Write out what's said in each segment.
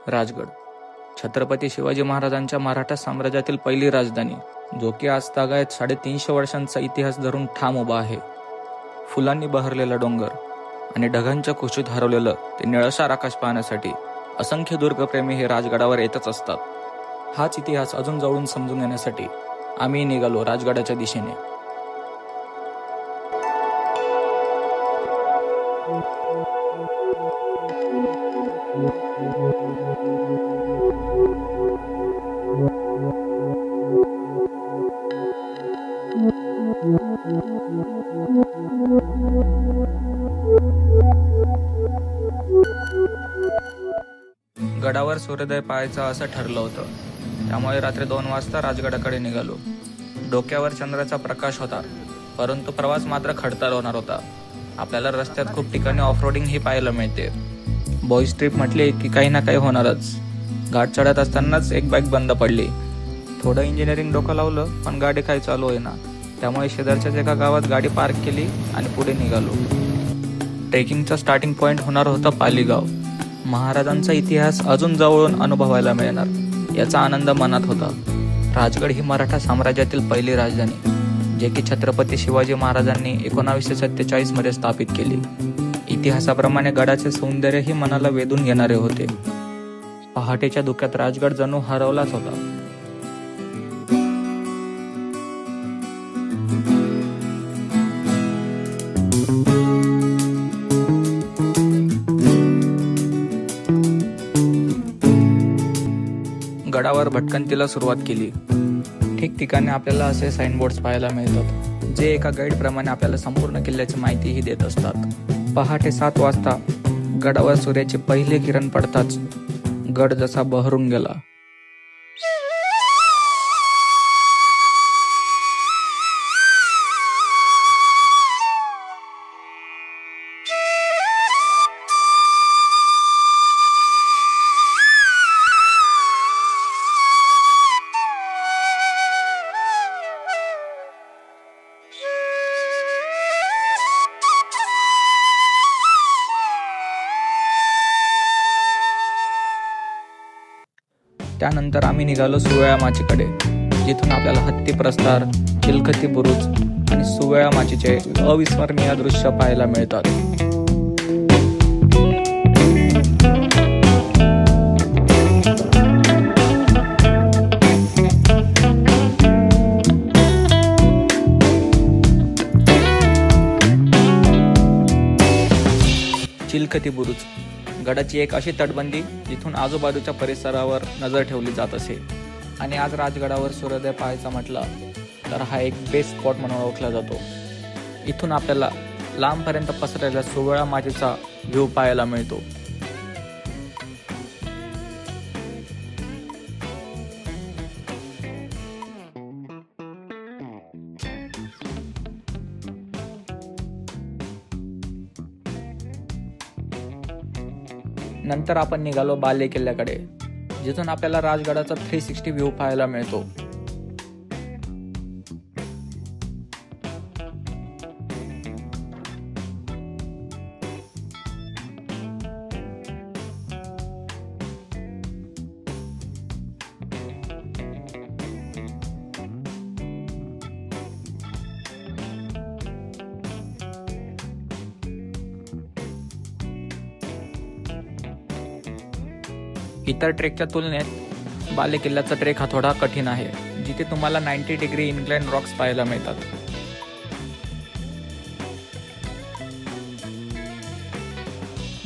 राजगड, छत्रपती शिवाजी महाराजांच्या मराठा साम्राज्यातील पहिली राजधानी, जो की आज तागायत 350 वर्षांचा इतिहास धरून ठाम उभा आहे. फुलांनी बहरलेला डोंगर आणि ढगांच्या कुशीत हरवलेलं ते निळशार आकाश पाहण्यासाठी असंख्य दुर्गप्रेमी हे राजगडावर येतच असतात. हाच इतिहास अजून जवळून समजून घेण्यासाठी आम्ही निघालो राजगडाच्या दिशेने. गडावर सूर्योदय पाहायचा असं ठरलं होतं, त्यामुळे रात्री 2 वाजता राजगडाकडे निघालो. डोक्यावर चंद्राचा प्रकाश होता, परंतु प्रवास मात्र खडतर होणार होता. आपल्याला रस्त्यात खूप ठिकाणी ऑफरोडिंग ही पाहायला मिळते. बॉईज ट्रिप म्हटली की काही ना काही होणारच. घाट चढत असतानाच एक बाईक बंद पडली. थोडं इंजिनिअरिंग डोकं लावलं, पण गाडी काही चालू होईना. त्यामुळे शेजारच्याच एका गावात गाडी पार्क केली आणि पुढे निघालो. ट्रेकिंगचा स्टार्टिंग पॉईंट होणार होता पालीगाव. महाराजांचा इतिहास अजून जवळून अनुभवायला मिळणार याचा आनंद मनात होता. राजगड ही मराठा साम्राज्यातील पहिली राजधानी, जे की छत्रपती शिवाजी महाराजांनी 1947 मध्ये स्थापित केली. इतिहासाप्रमाणे गडाचे सौंदर्यही मनाला वेधून घेणारे होते. पहाटेच्या धुक्यात राजगड जणू हरवलाच होता. गडावर भटकंतीला सुरुवात केली. ठिकठिकाणी आपल्याला असे साईनबोर्ड्स पाहायला मिळतात, जे एका गाईडप्रमाणे आपल्याला संपूर्ण किल्ल्याची माहितीही देत असतात. पहाटे 7 वाजता गडावर सूर्याचे पहिले किरण पडताच गड जसा बहरून गेला. त्यानंतर आम्ही निघालो सुवेळा माचीकडे, जिथून आपल्याला हत्ती प्रस्तार, चिलखती बुरुज आणि सुवेळा माचीचे अविस्मरणीय दृश्य पाहायला मिळतात. चिलखती बुरुज गडाची एक अशी तटबंदी जिथून आजूबाजूच्या परिसरावर नजर ठेवली जात असे. आणि आज राजगडावर सूर्योदय पाहायचा म्हटलं तर हा एक बेस्ट स्पॉट म्हणून ओळखला जातो. इथून आपल्याला लांबपर्यंत पसरलेल्या सुवेळा माचीचा व्ह्यू पाहायला मिळतो. नंतर आपण निघालो बाले किल्ल्याकडे, जिथून आपल्याला राजगडाचा 360 व्ह्यू पाहायला मिळतो. इतर ट्रेकच्या तुलनेत बाले किल्ल्याचा ट्रेक हा थोडा कठीण आहे, जिथे तुम्हाला 90 डिग्री इन्क्लाइन रॉक्स पाहायला मिळतात.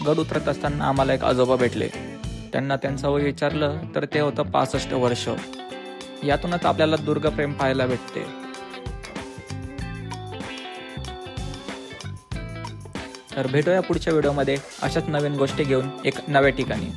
गड उतरत असताना आम्हाला एक आजोबा भेटले. त्यांना त्यांचं वय विचारलं तर ते होतं 65 वर्ष. यातूनच आपल्याला दुर्गप्रेम पाहायला भेटते. तर भेटूया पुढच्या व्हिडिओमध्ये अशाच नवीन गोष्टी घेऊन एक नव्या ठिकाणी.